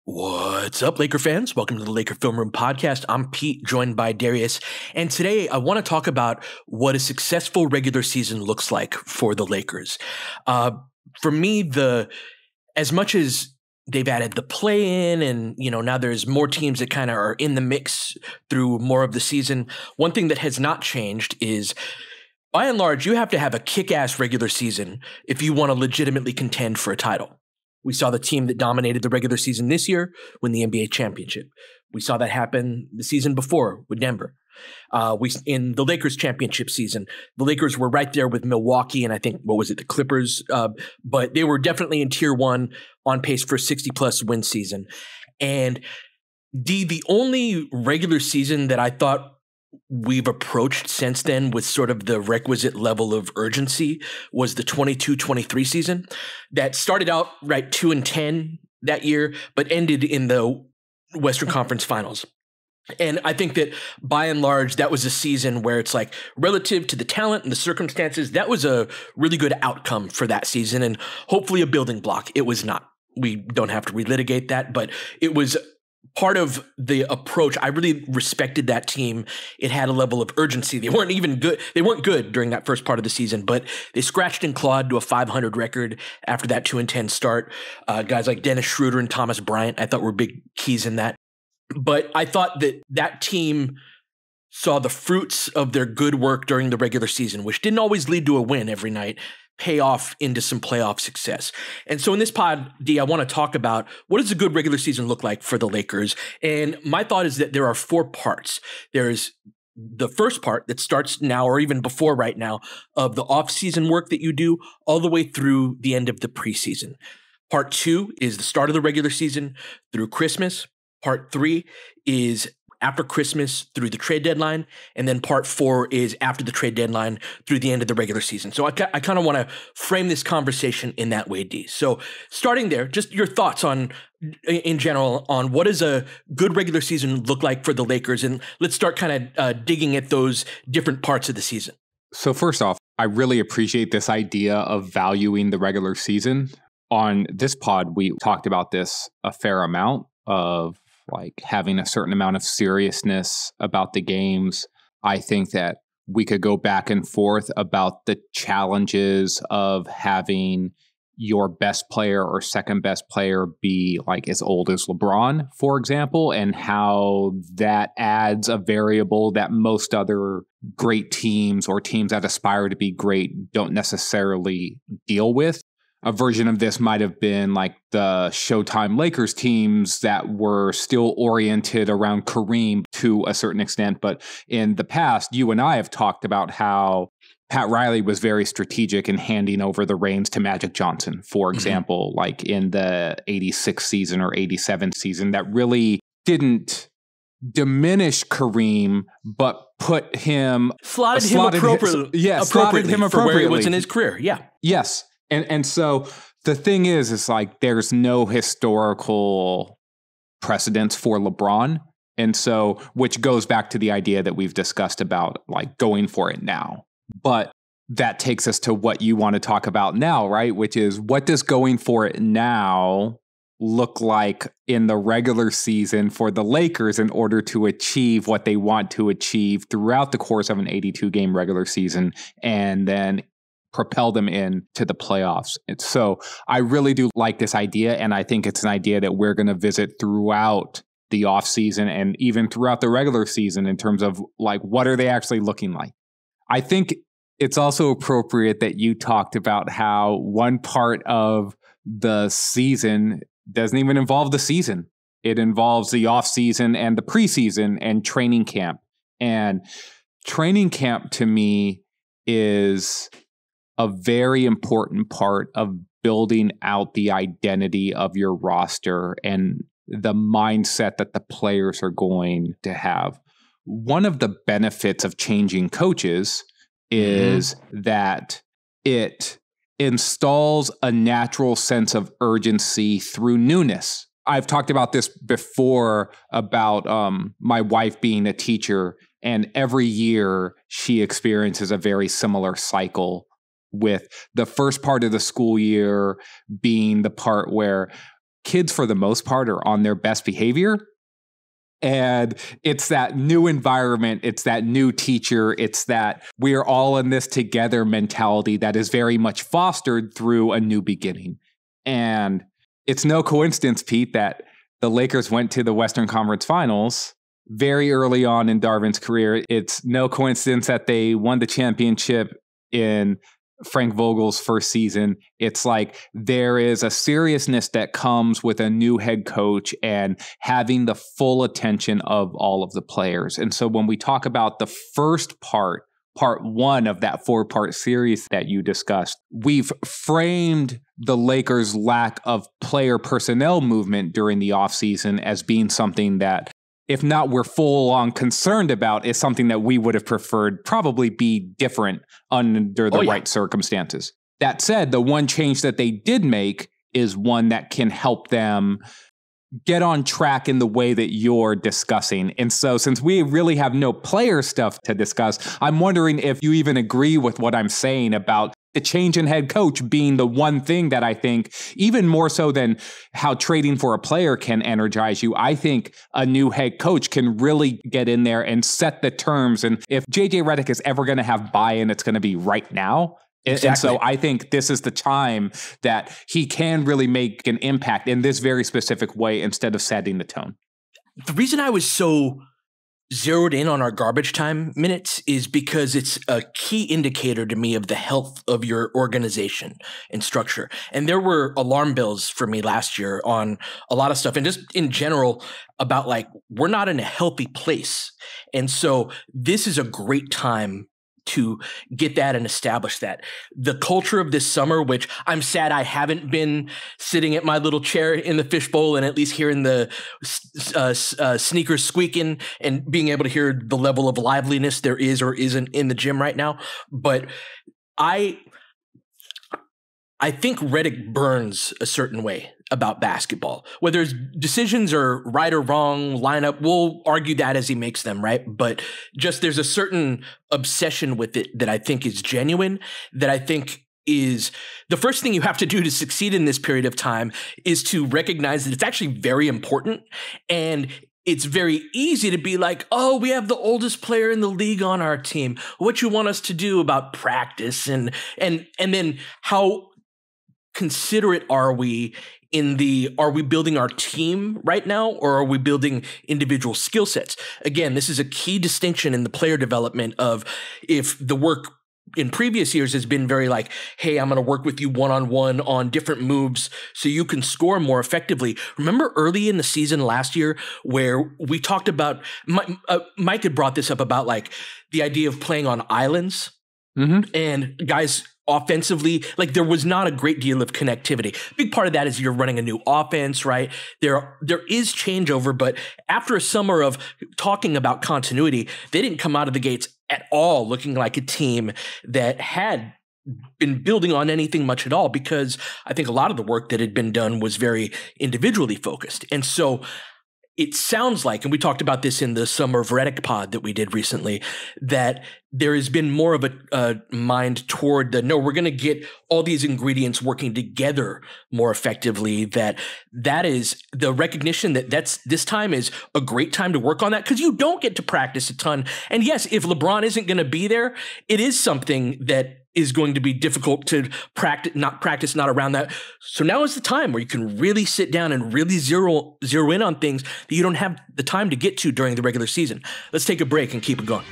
What's up, Laker fans? Welcome to the Laker Film Room podcast. I'm Pete, joined by Darius. And today I want to talk about what a successful regular season looks like for the Lakers. For me, as much as they've added the play-in and, now there's more teams that kind of are in the mix through more of the season, one thing that has not changed is, by and large, you have to have a kick-ass regular season if you want to legitimately contend for a title. We saw the team that dominated the regular season this year win the NBA championship. We saw that happen the season before with Denver. In the Lakers championship season, the Lakers were right there with Milwaukee and I think, the Clippers? But they were definitely in tier one on pace for a 60-plus win season. And the only regular season that I thought we've approached since then with sort of the requisite level of urgency was the 22-23 season that started out 2-10 that year, but ended in the Western Conference Finals. And I think that by and large, that was a season where it's like relative to the talent and the circumstances, that was a really good outcome for that season and hopefully a building block. It was not. We don't have to relitigate that, but it was part of the approach. I really respected that team. It had a level of urgency. They weren't even good. They weren't good during that first part of the season, but they scratched and clawed to a 500 record after that 2-10 start. Guys like Dennis Schroeder and Thomas Bryant, I thought were big keys in that. But I thought that team saw the fruits of their good work during the regular season, which didn't always lead to a win every night, pay off into some playoff success. And so in this pod, D, I want to talk about what does a good regular season look like for the Lakers? And my thought is that there are four parts. There's the first part that starts now or even before right now of the off-season work that you do all the way through the end of the preseason. Part two is the start of the regular season through Christmas. Part three is after Christmas through the trade deadline. And then part four is after the trade deadline through the end of the regular season. So I kind of want to frame this conversation in that way, D. So starting there, just your thoughts in general on what does a good regular season look like for the Lakers? And let's start kind of digging at those different parts of the season. So first off, I really appreciate this idea of valuing the regular season. On this pod, we talked about this a fair amount of having a certain amount of seriousness about the games. I think that we could go back and forth about the challenges of having your best player or second best player be as old as LeBron, for example, and how that adds a variable that most other great teams or teams that aspire to be great don't necessarily deal with. A version of this might have been the Showtime Lakers teams that were still oriented around Kareem to a certain extent. But in the past, you and I have talked about how Pat Riley was very strategic in handing over the reins to Magic Johnson, for example, in the 86 season or 87 season, that really didn't diminish Kareem, but put him... Slotted him appropriately for where he was in his career. Yeah. Yes. And so the thing is there's no historical precedence for LeBron. And so, which goes back to the idea that we've discussed about going for it now. But that takes us to what you want to talk about now, right? Which is, what does going for it now look like in the regular season for the Lakers in order to achieve what they want to achieve throughout the course of an 82-game regular season and then propel them into the playoffs. And so I really do like this idea, and I think it's an idea that we're going to visit throughout the offseason and even throughout the regular season in terms of what are they actually looking like. I think it's also appropriate that you talked about how one part of the season doesn't even involve the season. It involves the offseason and the preseason and training camp. And training camp to me is a very important part of building out the identity of your roster and the mindset that the players are going to have. One of the benefits of changing coaches is that it installs a natural sense of urgency through newness. I've talked about this before about my wife being a teacher, and every year she experiences a very similar cycle, with the first part of the school year being the part where kids for the most part are on their best behavior. And it's that new environment, it's that new teacher, it's that we're all in this together mentality that is very much fostered through a new beginning. And it's no coincidence, Pete, that the Lakers went to the Western Conference Finals very early on in Darvin's career. It's no coincidence that they won the championship in Frank Vogel's first season. It's like there is a seriousness that comes with a new head coach and having the full attention of all of the players. And so when we talk about the first part 1 of that 4-part series that you discussed, we've framed the Lakers' lack of player personnel movement during the offseason as being something that, if not we're full on concerned about, is something that we would have preferred probably be different under the right circumstances. That said, the one change that they did make is one that can help them get on track in the way that you're discussing. And so since we really have no player stuff to discuss, I'm wondering if you even agree with what I'm saying about the change in head coach being the one thing that I think, even more so than how trading for a player can energize you, I think a new head coach can really get in there and set the terms. And if JJ Redick is ever going to have buy-in, it's going to be right now. Exactly. And so I think this is the time that he can really make an impact in this very specific way instead of setting the tone. The reason I was so zeroed in on our garbage time minutes is because it's a key indicator to me of the health of your organization and structure. And there were alarm bells for me last year on a lot of stuff, and just in general about like, we're not in a healthy place. And so this is a great time to get that and establish that. The culture of this summer, which I'm sad I haven't been sitting at my little chair in the fishbowl and at least hearing the sneakers squeaking and being able to hear the level of liveliness there is or isn't in the gym right now. But I think Redick burns a certain way about basketball. Whether his decisions are right or wrong, lineup, we'll argue that as he makes them, right? But just there's a certain obsession with it that I think is genuine, that I think is the first thing you have to do to succeed in this period of time is to recognize that it's actually very important. And it's very easy to be like, oh, we have the oldest player in the league on our team. What you want us to do about practice and then how considerate are we are we building our team right now, or are we building individual skill sets? Again, this is a key distinction in the player development of if the work in previous years has been very like, hey, I'm going to work with you one-on-one on different moves so you can score more effectively. Remember early in the season last year where we talked about, Mike had brought this up about like the idea of playing on islands and guys offensively, like there was not a great deal of connectivity. Big part of that is you're running a new offense, right? There is changeover, but after a summer of talking about continuity, they didn't come out of the gates at all looking like a team that had been building on anything much at all, because I think a lot of the work that had been done was very individually focused. And so it sounds like, and we talked about this in the Summer of Redick pod that we did recently, that there has been more of a mind toward we're going to get all these ingredients working together more effectively. That is the recognition that this time is a great time to work on that, because you don't get to practice a ton. And yes, if LeBron isn't going to be there, it is something that is going to be difficult to practice not around that. So now is the time where you can really sit down and really zero in on things that you don't have the time to get to during the regular season. Let's take a break and keep it going.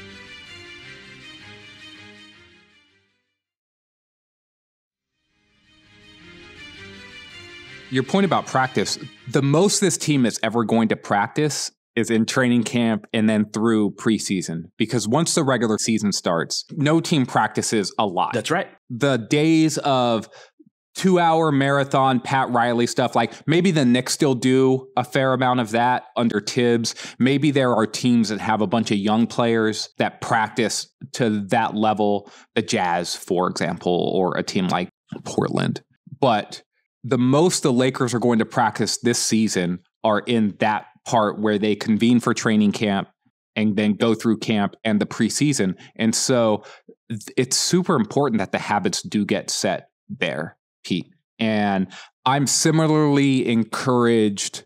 Your point about practice, the most this team is ever going to practice is in training camp and then through preseason. Because once the regular season starts, no team practices a lot. That's right. The days of 2-hour marathon Pat Riley stuff, like maybe the Knicks still do a fair amount of that under Tibbs. Maybe there are teams that have a bunch of young players that practice to that level, the Jazz, for example, or a team like Portland. But the most the Lakers are going to practice this season are in that part where they convene for training camp and then go through camp and the preseason. And so it's super important that the habits do get set there, Pete. And I'm similarly encouraged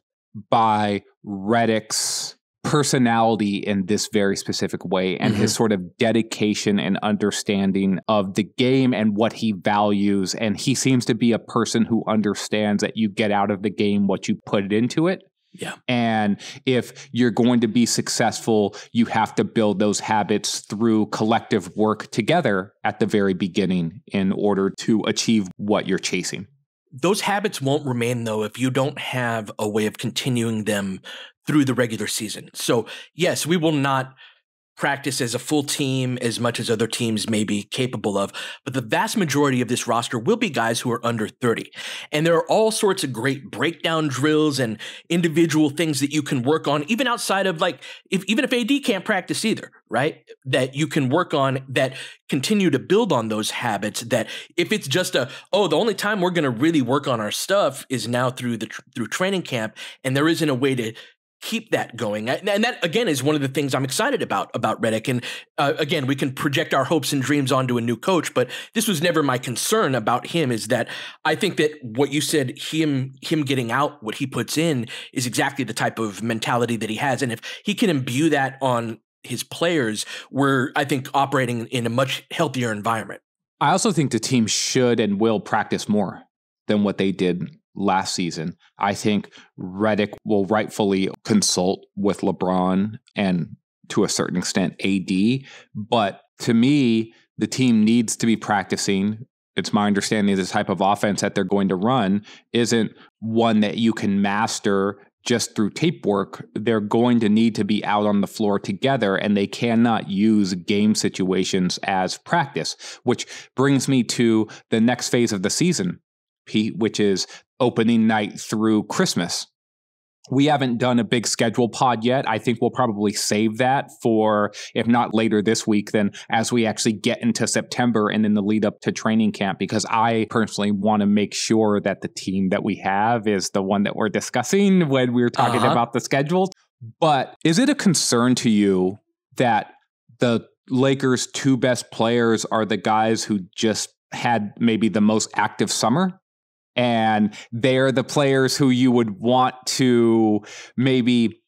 by Redick's personality in this very specific way and his sort of dedication and understanding of the game and what he values. And he seems to be a person who understands that you get out of the game what you put into it. Yeah. And if you're going to be successful, you have to build those habits through collective work together at the very beginning in order to achieve what you're chasing. Those habits won't remain, though, if you don't have a way of continuing them through the regular season. So, yes, we will not practice as a full team as much as other teams may be capable of, but the vast majority of this roster will be guys who are under 30. And there are all sorts of great breakdown drills and individual things that you can work on, even outside of even if AD can't practice either, right? That you can work on that continue to build on those habits, that if it's just the only time we're going to really work on our stuff is now through training camp, and there isn't a way to keep that going. And that, again, is one of the things I'm excited about Redick. And again, we can project our hopes and dreams onto a new coach, but this was never my concern about him, is that I think that what you said, him getting out what he puts in, is exactly the type of mentality that he has. And if he can imbue that on his players, we're, I think, operating in a much healthier environment. I also think the team should and will practice more than what they did last season. I think Redick will rightfully consult with LeBron and, to a certain extent, AD. But to me, the team needs to be practicing. It's my understanding the type of offense that they're going to run isn't one that you can master just through tape work. They're going to need to be out on the floor together, and they cannot use game situations as practice, which brings me to the next phase of the season, Pete, which is opening night through Christmas. We haven't done a big schedule pod yet. I think we'll probably save that for, if not later this week, then as we actually get into September and in the lead up to training camp, because I personally want to make sure that the team that we have is the one that we're discussing when we're talking about the schedule. But is it a concern to you that the Lakers' two best players are the guys who just had maybe the most active summer? And they're the players who you would want to maybe,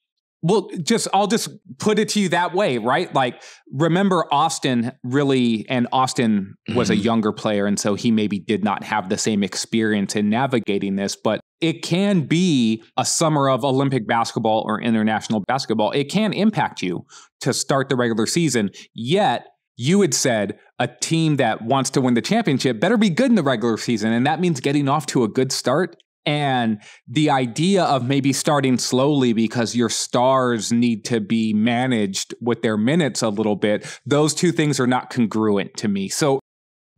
I'll just put it to you that way, right? Like, remember Austin was a younger player, and so he maybe did not have the same experience in navigating this, but it can be a summer of Olympic basketball or international basketball. It can impact you to start the regular season, yet you had said a team that wants to win the championship better be good in the regular season. And that means getting off to a good start. And the idea of maybe starting slowly because your stars need to be managed with their minutes a little bit, those two things are not congruent to me. So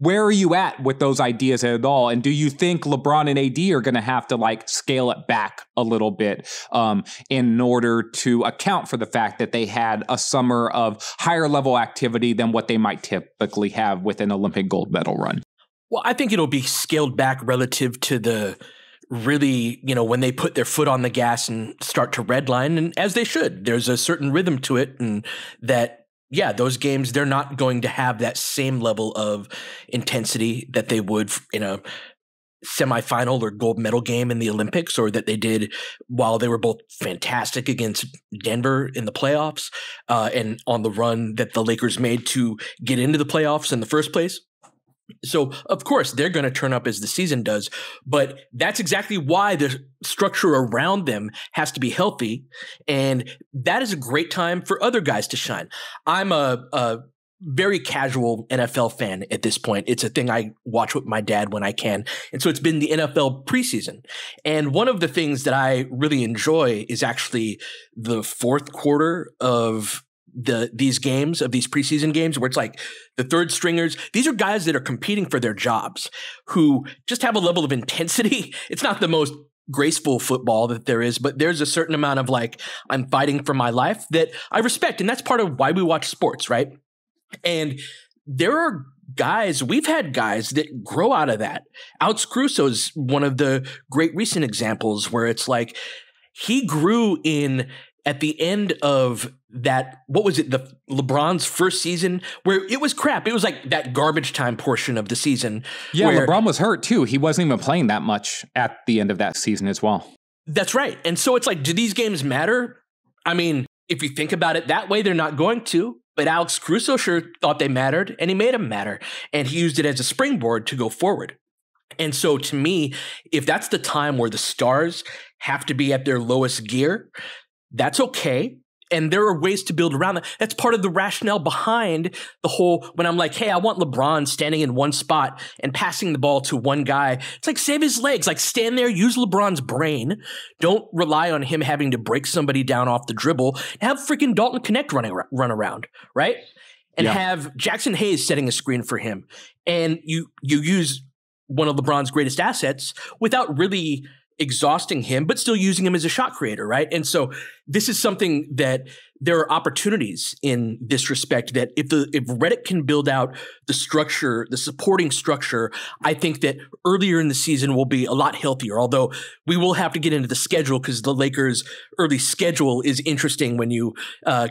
where are you at with those ideas at all? And do you think LeBron and AD are going to have to scale it back a little bit in order to account for the fact that they had a summer of higher level activity than what they might typically have with an Olympic gold medal run? Well, I think it'll be scaled back relative to the really, when they put their foot on the gas and start to redline, and as they should. There's a certain rhythm to it, and that, yeah, those games, they're not going to have that same level of intensity that they would in a semifinal or gold medal game in the Olympics, or that they did while they were both fantastic against Denver in the playoffs and on the run that the Lakers made to get into the playoffs in the first place. So, of course, they're going to turn up as the season does, but that's exactly why the structure around them has to be healthy, and that is a great time for other guys to shine. I'm a very casual NFL fan at this point. It's a thing I watch with my dad when I can, and so it's been the NFL preseason. And one of the things that I really enjoy is actually the fourth quarter of these preseason games, where it's like the third stringers. These are guys that are competing for their jobs, who just have a level of intensity. It's not the most graceful football that there is, but there's a certain amount of I'm fighting for my life that I respect. And that's part of why we watch sports, right? And there are we've had guys that grow out of that. Alex Caruso is one of the great recent examples where it's he grew in at the end of that, what was it, the LeBron's first season, where it was crap. It was like that garbage time portion of the season. Yeah, LeBron was hurt too. He wasn't even playing that much at the end of that season as well. That's right. And so it's like, do these games matter? I mean, if you think about it that way, they're not going to. But Alex Caruso sure thought they mattered, and he made them matter. And he used it as a springboard to go forward. And so to me, if that's the time where the stars have to be at their lowest gear, that's okay. And there are ways to build around that. That's part of the rationale behind the whole, when I'm like, hey, I want LeBron standing in one spot and passing the ball to one guy. It's like, save his legs. Like, stand there, use LeBron's brain. Don't rely on him having to break somebody down off the dribble. Have freaking Dalton Connect run around, right? And have Jackson Hayes setting a screen for him. And you use one of LeBron's greatest assets without really exhausting him, but still using him as a shot creator, right? And so this is something that there are opportunities in this respect, that if Redick can build out the structure, the supporting structure, I think that earlier in the season will be a lot healthier. Although we will have to get into the schedule, because the Lakers' early schedule is interesting when you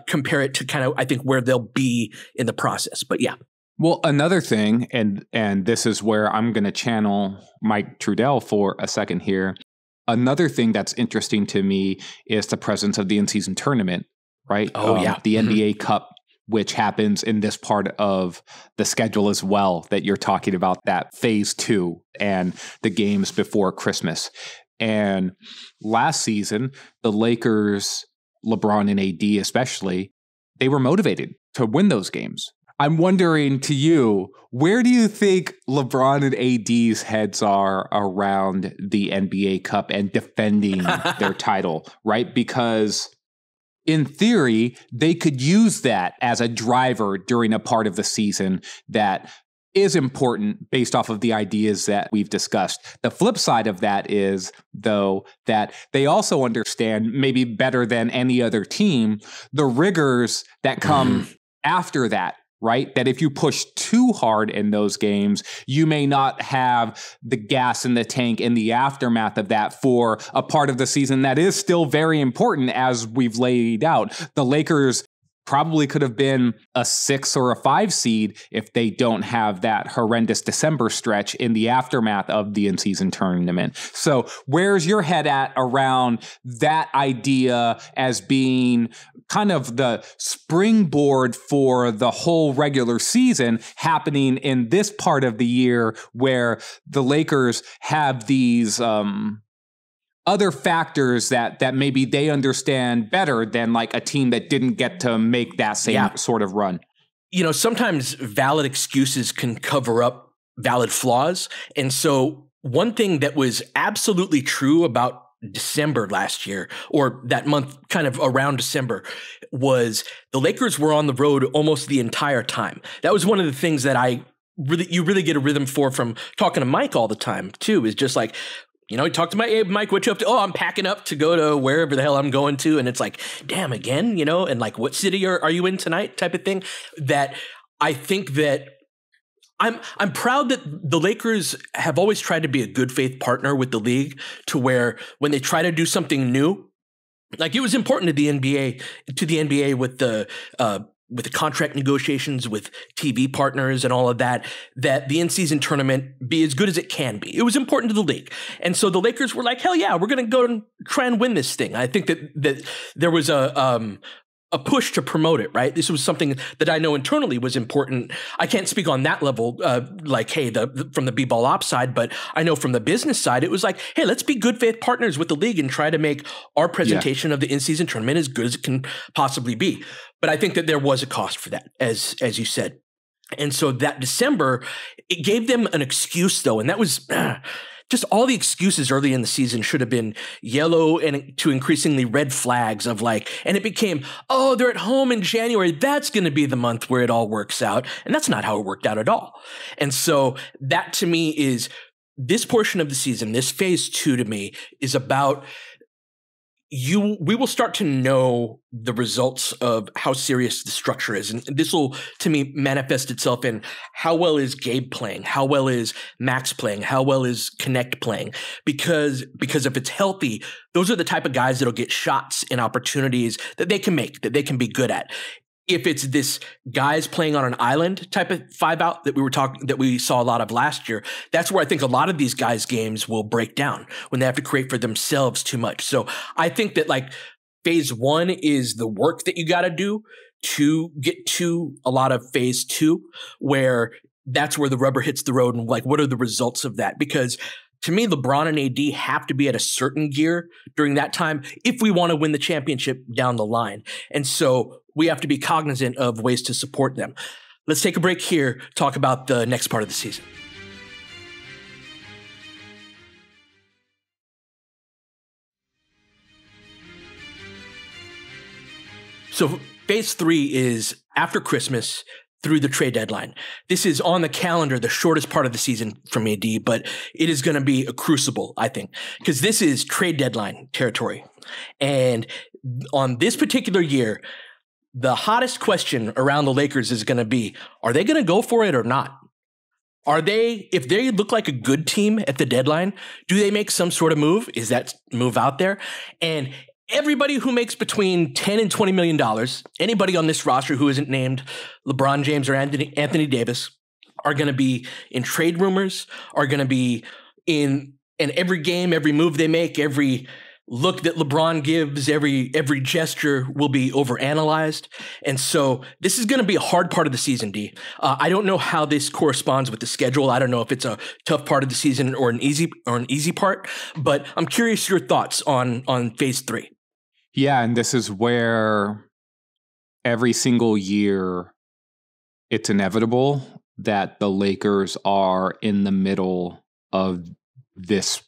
compare it to kind of, I think, where they'll be in the process. But yeah. Well, another thing, and this is where I'm going to channel Mike Trudell for a second here. Another thing that's interesting to me is the presence of the in-season tournament, right? Oh, the NBA Cup, which happens in this part of the schedule as well, that you're talking about, that phase 2 and the games before Christmas. And last season, the Lakers, LeBron and AD especially, they were motivated to win those games. I'm wondering, to you, where do you think LeBron and AD's heads are around the NBA Cup and defending their title, right? Because in theory, they could use that as a driver during a part of the season that is important based off of the ideas that we've discussed. The flip side of that is, though, that they also understand, maybe better than any other team, the rigors that come after that. Right? That if you push too hard in those games, you may not have the gas in the tank in the aftermath of that for a part of the season that is still very important, as we've laid out. The Lakers probably could have been a 6 or a 5 seed if they don't have that horrendous December stretch in the aftermath of the in-season tournament. So where's your head at around that idea as being kind of the springboard for the whole regular season happening in this part of the year, where the Lakers have these other factors that maybe they understand better than like a team that didn't get to make that same sort of run? You know, sometimes valid excuses can cover up valid flaws. And so one thing that was absolutely true about December last year, or that month kind of around December, was the Lakers were on the road almost the entire time. That was one of the things that you really get a rhythm from talking to Mike all the time too, is just like, you know, he talked to Mike, what you up to? Oh, I'm packing up to go to wherever the hell I'm going to. And it's like, damn, again, you know, and like, what city are you in tonight type of thing. That I think that I'm proud that the Lakers have always tried to be a good faith partner with the league, to where when they try to do something new, like it was important to the NBA with the contract negotiations with TV partners and all of that, that the in-season tournament be as good as it can be. It was important to the league. And so the Lakers were like, hell yeah, we're going to go and try and win this thing. I think that there was a push to promote it, right? This was something that I know internally was important. I can't speak on that level, like, hey, from the B-ball ops side, but I know from the business side, it was like, hey, let's be good faith partners with the league and try to make our presentation of the in-season tournament as good as it can possibly be. But I think that there was a cost for that, as you said. And so that December, it gave them an excuse, though, and that was just all the excuses early in the season should have been yellow and to increasingly red flags of like, and it became, oh, they're at home in January. That's going to be the month where it all works out. And that's not how it worked out at all. And so that to me is this portion of the season, this phase 2 to me is about we will start to know the results of how serious the structure is. And this will, to me, manifest itself in how well is Gabe playing? How well is Max playing? How well is Connect playing? Because if it's healthy, those are the type of guys that'll get shots and opportunities that they can make, that they can be good at. If it's this guys playing on an island type of 5-out that we saw a lot of last year, that's where I think a lot of these guys' games will break down when they have to create for themselves too much. So I think that like phase 1 is the work that you got to do to get to a lot of phase 2, where that's where the rubber hits the road, and like, what are the results of that? Because to me, LeBron and AD have to be at a certain gear during that time if we want to win the championship down the line. And so we have to be cognizant of ways to support them. Let's take a break here, talk about the next part of the season. So phase 3 is after Christmas through the trade deadline. This is on the calendar, the shortest part of the season from AD, but it is going to be a crucible, I think, because this is trade deadline territory. And on this particular year, the hottest question around the Lakers is going to be, are they going to go for it or not? If they look like a good team at the deadline, do they make some sort of move? Is that move out there? And everybody who makes between $10 and $20 million, anybody on this roster who isn't named LeBron James or Anthony Davis, are going to be in trade rumors, are going to be in every game, every move they make, every look that LeBron gives, every gesture will be overanalyzed. And so this is going to be a hard part of the season, D. I don't know how this corresponds with the schedule. I don't know if it's a tough part of the season or an easy part, but I'm curious your thoughts on phase 3. Yeah, and this is where every single year it's inevitable that the Lakers are in the middle of this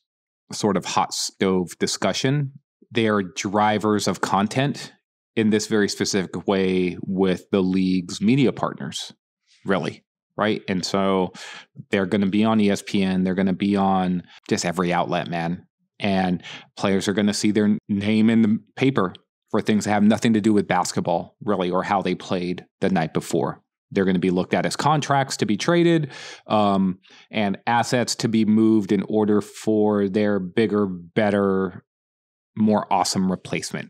sort of hot stove discussion. They are drivers of content in this very specific way with the league's media partners, really, right? And so they're going to be on ESPN. They're going to be on just every outlet, man. And players are going to see their name in the paper for things that have nothing to do with basketball, really, or how they played the night before. They're going to be looked at as contracts to be traded and assets to be moved in order for their bigger, better, more awesome replacement,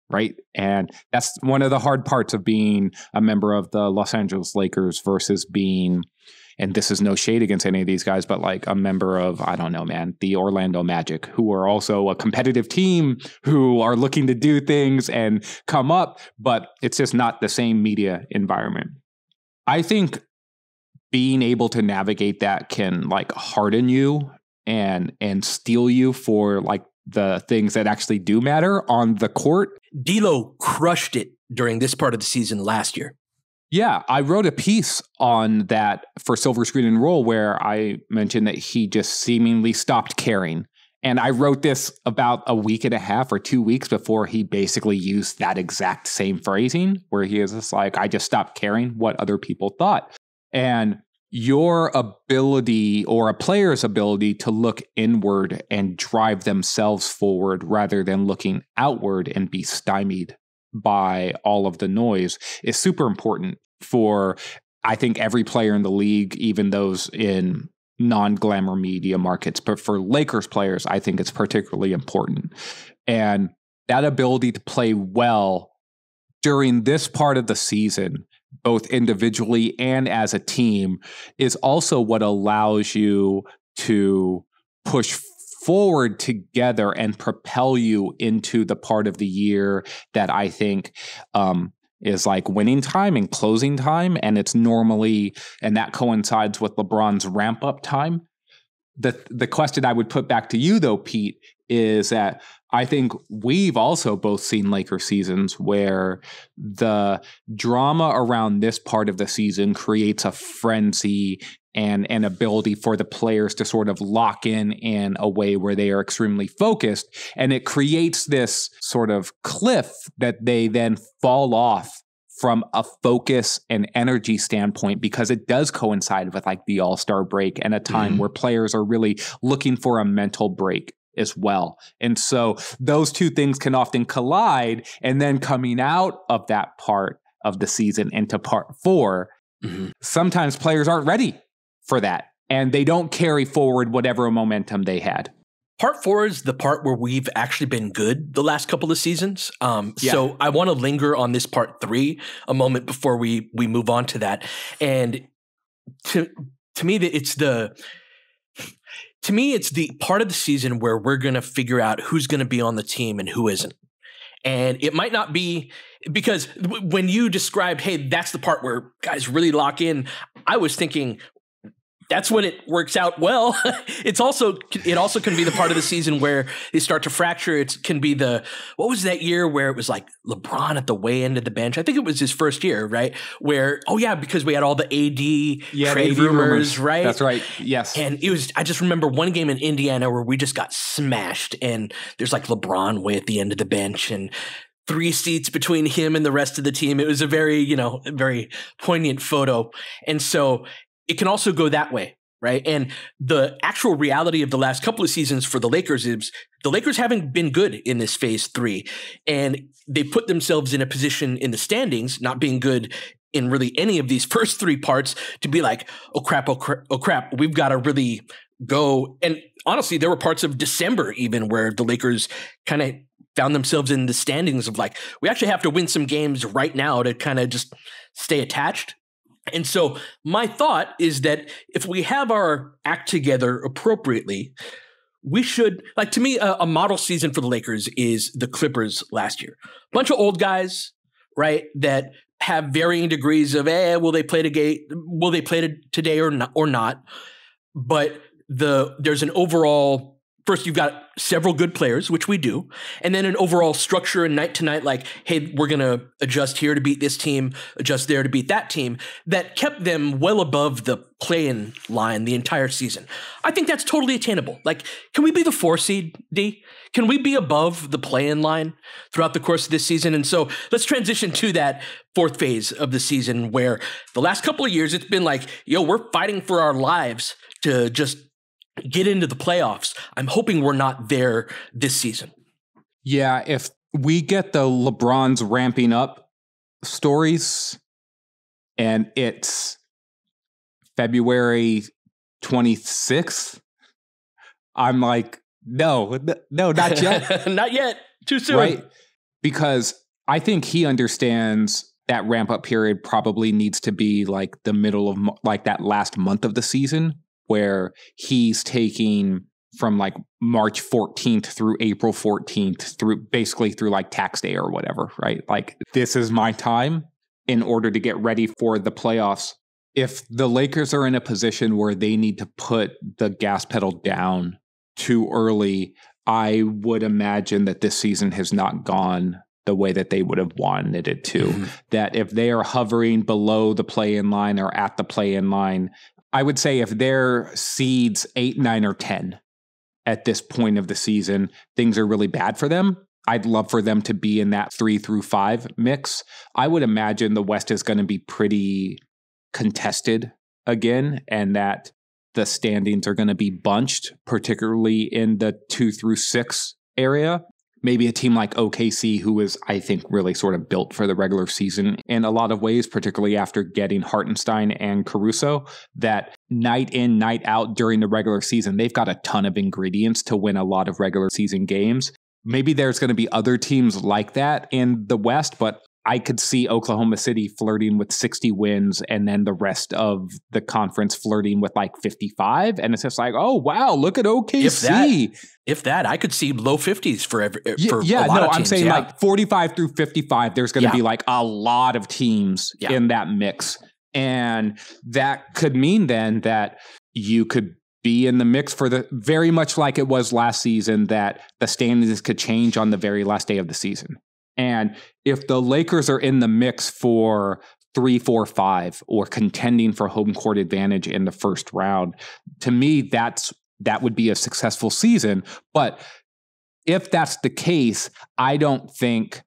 right? And that's one of the hard parts of being a member of the Los Angeles Lakers versus being, and this is no shade against any of these guys, but like a member of, I don't know, man, the Orlando Magic, who are also a competitive team, who are looking to do things and come up, but it's just not the same media environment. I think being able to navigate that can like harden you and steel you for like the things that actually do matter on the court. D'Lo crushed it during this part of the season last year. Yeah, I wrote a piece on that for Silver Screen and Roll where I mentioned that he just seemingly stopped caring. And I wrote this about a week and a half or 2 weeks before he basically used that exact same phrasing, where he is just like, I just stopped caring what other people thought. And your ability, or a player's ability, to look inward and drive themselves forward rather than looking outward and be stymied by all of the noise is super important for, I think, every player in the league, even those in non-glamour media markets. But for Lakers players, I think it's particularly important. And that ability to play well during this part of the season, both individually and as a team, is also what allows you to push forward together and propel you into the part of the year that I think is like winning time and closing time. And it's normally, and that coincides with LeBron's ramp up time. The question I would put back to you though, Pete, is that I think we've also both seen Laker seasons where the drama around this part of the season creates a frenzy and an ability for the players to sort of lock in a way where they are extremely focused. And it creates this sort of cliff that they then fall off from a focus and energy standpoint, because it does coincide with like the All-Star break and a time where players are really looking for a mental break as well. And so those two things can often collide. And then coming out of that part of the season into part 4, sometimes players aren't ready for that. And they don't carry forward whatever momentum they had. Part 4 is the part where we've actually been good the last couple of seasons. So I want to linger on this part 3 a moment before we move on to that. And to me, it's the part of the season where we're going to figure out who's going to be on the team and who isn't. And it might not be because when you described, hey, that's the part where guys really lock in, I was thinking that's when it works out well. It also can be the part of the season where they start to fracture. It can be what was that year where it was like LeBron at the way end of the bench? I think it was his first year, right? Where, because we had all the AD trade rumors, right? That's right. Yes. And I just remember one game in Indiana where we just got smashed and there's like LeBron way at the end of the bench and 3 seats between him and the rest of the team. It was a very, very poignant photo. And so it can also go that way, right? And the actual reality of the last couple of seasons for the Lakers is the Lakers haven't been good in this phase 3. And they put themselves in a position in the standings, not being good in really any of these first 3 parts, to be like, oh crap, we've got to really go. And honestly, there were parts of December even where the Lakers kind of found themselves in the standings of like, we actually have to win some games right now to kind of just stay attached. And so my thought is that if we have our act together appropriately, we should, like, to me, a model season for the Lakers is the Clippers last year. Bunch of old guys, right, that have varying degrees of, will they play today or not? But there's an overall, first, you've got several good players, which we do, and then an overall structure and night to night, like, hey, we're going to adjust here to beat this team, adjust there to beat that team, that kept them well above the play-in line the entire season. I think that's totally attainable. Like, can we be the 4 seed, D? Can we be above the play-in line throughout the course of this season? And so let's transition to that 4th phase of the season where the last couple of years it's been like, we're fighting for our lives to just get into the playoffs. I'm hoping we're not there this season. Yeah, if we get the LeBron's ramping up stories and it's February 26th, I'm like, no, not yet. Not yet. Too soon. Right? Because I think he understands that ramp up period probably needs to be like the middle of like that last month of the season, where he's taking from like March 14th through April 14th through like tax day or whatever, right? Like, this is my time in order to get ready for the playoffs. If the Lakers are in a position where they need to put the gas pedal down too early, I would imagine that this season has not gone the way that they would have wanted it to. Mm-hmm. That if they are hovering below the play-in line or at the play-in line, I would say if they're seeds 8, 9, or 10 at this point of the season, things are really bad for them. I'd love for them to be in that 3 through 5 mix. I would imagine the West is going to be pretty contested again, and that the standings are going to be bunched, particularly in the 2 through 6 area. Maybe a team like OKC, who is, I think, really sort of built for the regular season in a lot of ways, particularly after getting Hartenstein and Caruso, that night in, night out during the regular season, they've got a ton of ingredients to win a lot of regular season games. Maybe there's going to be other teams like that in the West, but I could see Oklahoma City flirting with 60 wins and then the rest of the conference flirting with like 55. And it's just like, oh, wow, look at OKC. If that, I could see low 50s for a lot of teams. I'm saying like 45 through 55, there's going to be like a lot of teams in that mix. And that could mean then that you could be in the mix for the very much like it was last season, that the standings could change on the very last day of the season. And if the Lakers are in the mix for 3, 4, 5, or contending for home court advantage in the first round, to me, that would be a successful season. But if that's the case, I don't think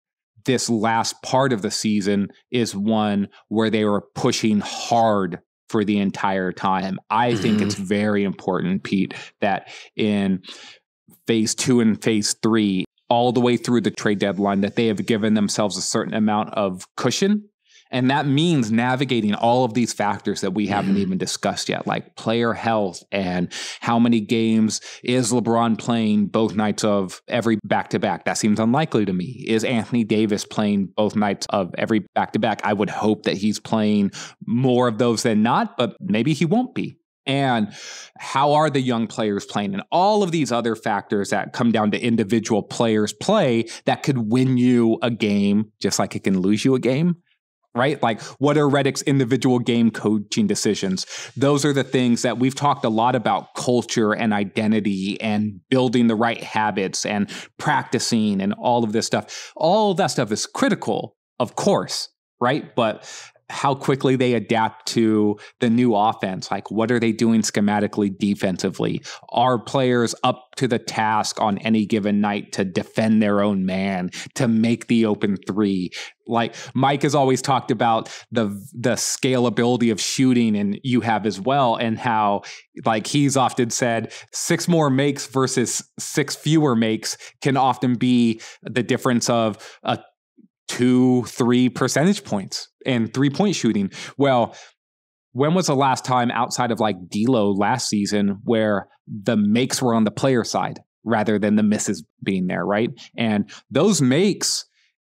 this last part of the season is one where they were pushing hard for the entire time. I think it's very important, Pete, that in phase 2 and phase 3, all the way through the trade deadline, that they have given themselves a certain amount of cushion. And that means navigating all of these factors that we haven't even discussed yet, like player health and how many games is LeBron playing both nights of every back-to-back. That seems unlikely to me. Is Anthony Davis playing both nights of every back-to-back? I would hope that he's playing more of those than not, but maybe he won't be. And how are the young players playing? And all of these other factors that come down to individual players' play that could win you a game, just like it can lose you a game. Right? Like, what are Redick's individual game coaching decisions? Those are the things that we've talked a lot about: culture and identity and building the right habits and practicing and all of this stuff. All of that stuff is critical, of course, right? But how quickly they adapt to the new offense. Like, what are they doing schematically, defensively? Are players up to the task on any given night to defend their own man, to make the open three? Like, Mike has always talked about the scalability of shooting, and you have as well, and how, like, he's often said 6 more makes versus 6 fewer makes can often be the difference of 2-3 percentage points in 3-point shooting. Well, when was the last time outside of like D'Lo last season where the makes were on the player side rather than the misses being there, right? And those makes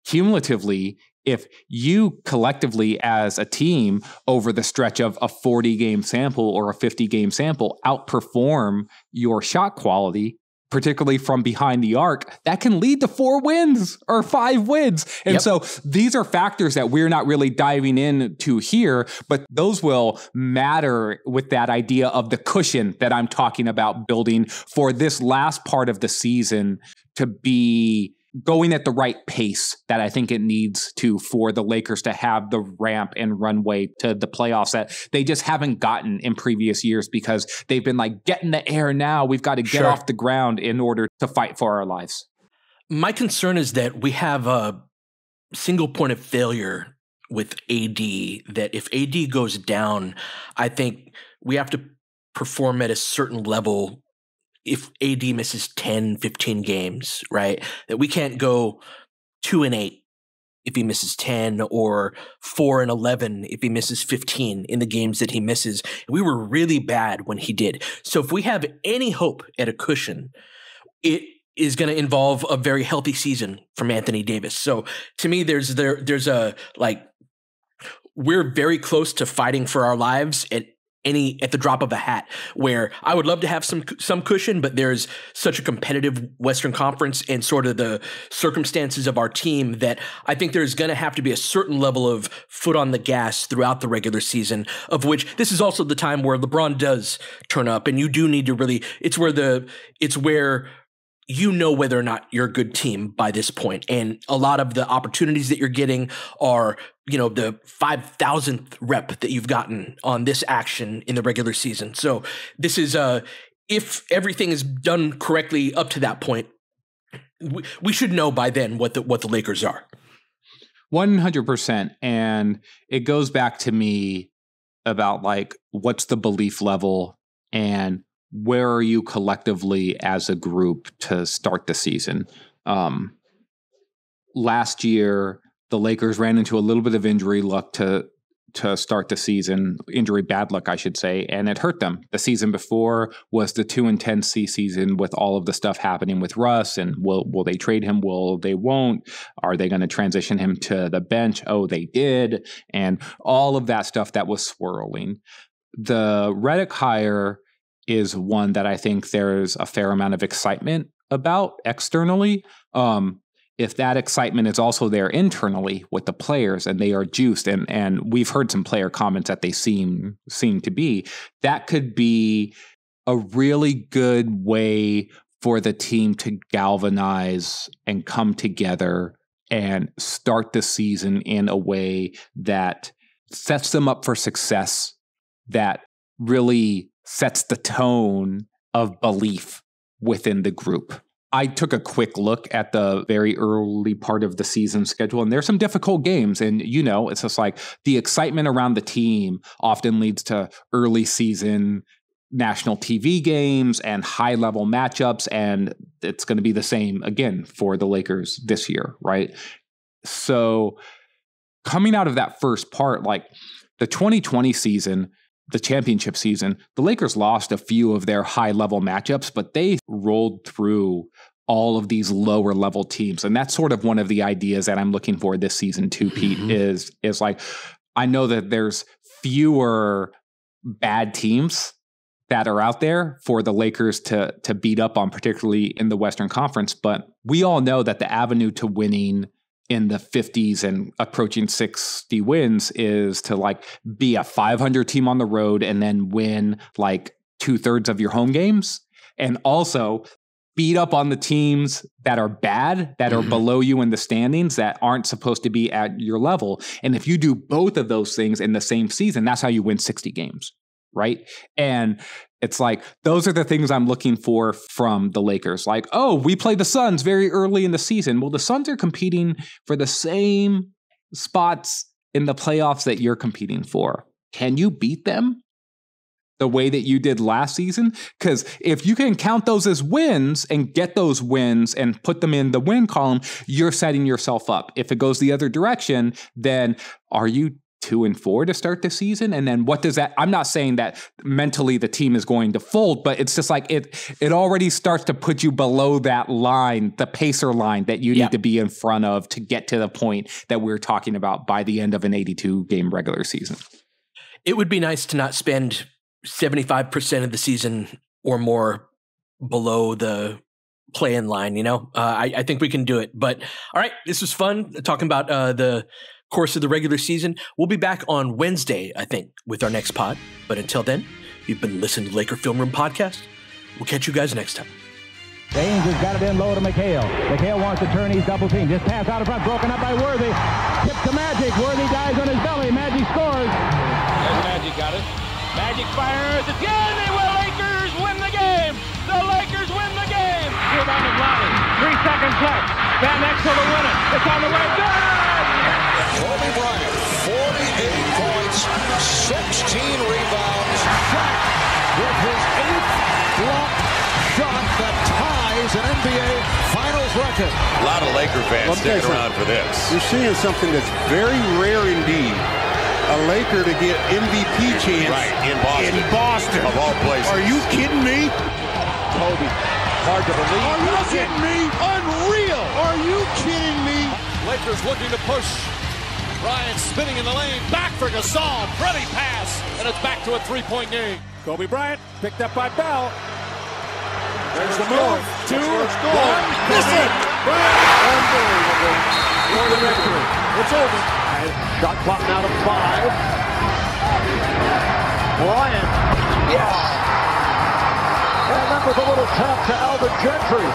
cumulatively, if you collectively as a team over the stretch of a 40-game sample or a 50-game sample outperform your shot quality, particularly from behind the arc, that can lead to 4 wins or 5 wins. And so these are factors that we're not really diving into here, but those will matter with that idea of the cushion that I'm talking about building for this last part of the season to be going at the right pace that I think it needs to for the Lakers to have the ramp and runway to the playoffs that they just haven't gotten in previous years, because they've been like, get in the air now. We've got to get off the ground in order to fight for our lives. My concern is that we have a single point of failure with AD, that if AD goes down, I think we have to perform at a certain level. If AD misses 10, 15 games, right, that we can't go 2-8 if he misses 10 or 4-11 if he misses 15 in the games that he misses. We were really bad when he did. So if we have any hope at a cushion, it is going to involve a very healthy season from Anthony Davis. So to me, there's a, like, we're very close to fighting for our lives at the drop of a hat, where I would love to have some cushion, but there's such a competitive Western Conference and sort of the circumstances of our team that I think there's going to have to be a certain level of foot on the gas throughout the regular season, of which this is also the time where LeBron does turn up, and you do need to really, it's where you know whether or not you're a good team by this point. And a lot of the opportunities that you're getting are, you know, the 5,000th rep that you've gotten on this action in the regular season. So this is, if everything is done correctly up to that point, we should know by then what the Lakers are. 100%. And it goes back to me about, like, what's the belief level and where are you collectively as a group to start the season? Last year, the Lakers ran into a little bit of injury luck to start the season, injury bad luck, I should say, and it hurt them. The season before was the 2-10 season with all of the stuff happening with Russ, and will they trade him? Will they won't? Are they going to transition him to the bench? Oh, they did. And all of that stuff that was swirling. The Redick hire is one that I think there's a fair amount of excitement about externally. If that excitement is also there internally with the players and they are juiced, and we've heard some player comments that they seem to be, that could be a really good way for the team to galvanize and come together and start the season in a way that sets them up for success, that really sets the tone of belief within the group. I took a quick look at the very early part of the season schedule, and there's some difficult games. And, you know, it's just like the excitement around the team often leads to early season national TV games and high-level matchups, and it's going to be the same again for the Lakers this year, right? So coming out of that first part, like the 2020 season, the championship season, the Lakers lost a few of their high-level matchups, but they rolled through all of these lower level teams. And that's sort of one of the ideas that I'm looking for this season too, Pete, is like, I know that there's fewer bad teams that are out there for the Lakers to beat up on, particularly in the Western Conference. But we all know that the avenue to winning in the 50s and approaching 60 wins is to like be a 500 team on the road and then win like 2/3 of your home games. And also beat up on the teams that are bad, that are below you in the standings, that aren't supposed to be at your level. And if you do both of those things in the same season, that's how you win 60 games, right? And it's like, those are the things I'm looking for from the Lakers. Like, oh, we play the Suns very early in the season. Well, the Suns are competing for the same spots in the playoffs that you're competing for. Can you beat them the way that you did last season? Because if you can count those as wins and get those wins and put them in the win column, you're setting yourself up. If it goes the other direction, then are you 2-4 to start the season? And then what does that, I'm not saying that mentally the team is going to fold, but it's just like it already starts to put you below that line, the pacer line that you need to be in front of to get to the point that we're talking about by the end of an 82 game regular season. It would be nice to not spend 75% of the season or more below the play-in line, you know? I think we can do it. But all right, this was fun talking about the course of the regular season. We'll be back on Wednesday, I think, with our next pod. But until then, you've been listening to Laker Film Room Podcast. We'll catch you guys next time. James has got it in low to McHale. McHale wants to turn. He's double team. Just pass out in front. Broken up by Worthy. Tip to Magic. Worthy dies on his belly. Magic scores. There's Magic, got it. Magic fires again. They will. Lakers win the game. The Lakers win the game. Rebound of Lonnie. 3 seconds left. Van Exel to win it. It's on the way. Good. Kobe Bryant, 48 points, 16 rebounds. Shot with his 8th block shot that ties an NBA Finals record. A lot of Laker fans sticking around for this. You're seeing something that's very rare indeed. A Laker to get MVP chance in Boston. Of all places. Are you kidding me? Kobe, hard to believe. Are you kidding me? Unreal. Are you kidding me? Lakers looking to push. Bryant spinning in the lane. Back for Gasol. Pretty pass. And it's back to a 3-point game. Kobe Bryant picked up by Bell. There's the move. 2, 1. Miss it. Unbelievable. For the victory. It's over. Shot clock now to 5. Bryant. Yes. And then with a little tap to Alvin Gentry.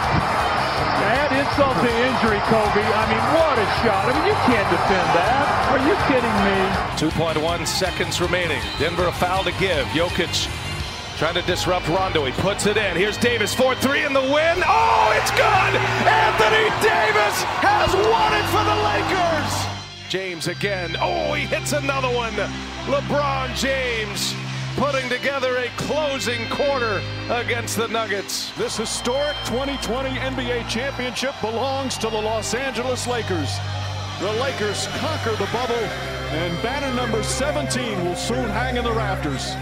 Add insult to injury, Kobe. I mean, what a shot. I mean, you can't defend that. Are you kidding me? 2.1 seconds remaining. Denver a foul to give. Jokic trying to disrupt Rondo. He puts it in. Here's Davis, 4-3 in the win. Oh, it's good! Anthony Davis has won it for the Lakers! James again. Oh, he hits another one. LeBron James putting together a closing quarter against the Nuggets. This historic 2020 NBA championship belongs to the Los Angeles Lakers. The Lakers conquer the bubble, and banner number 17 will soon hang in the rafters.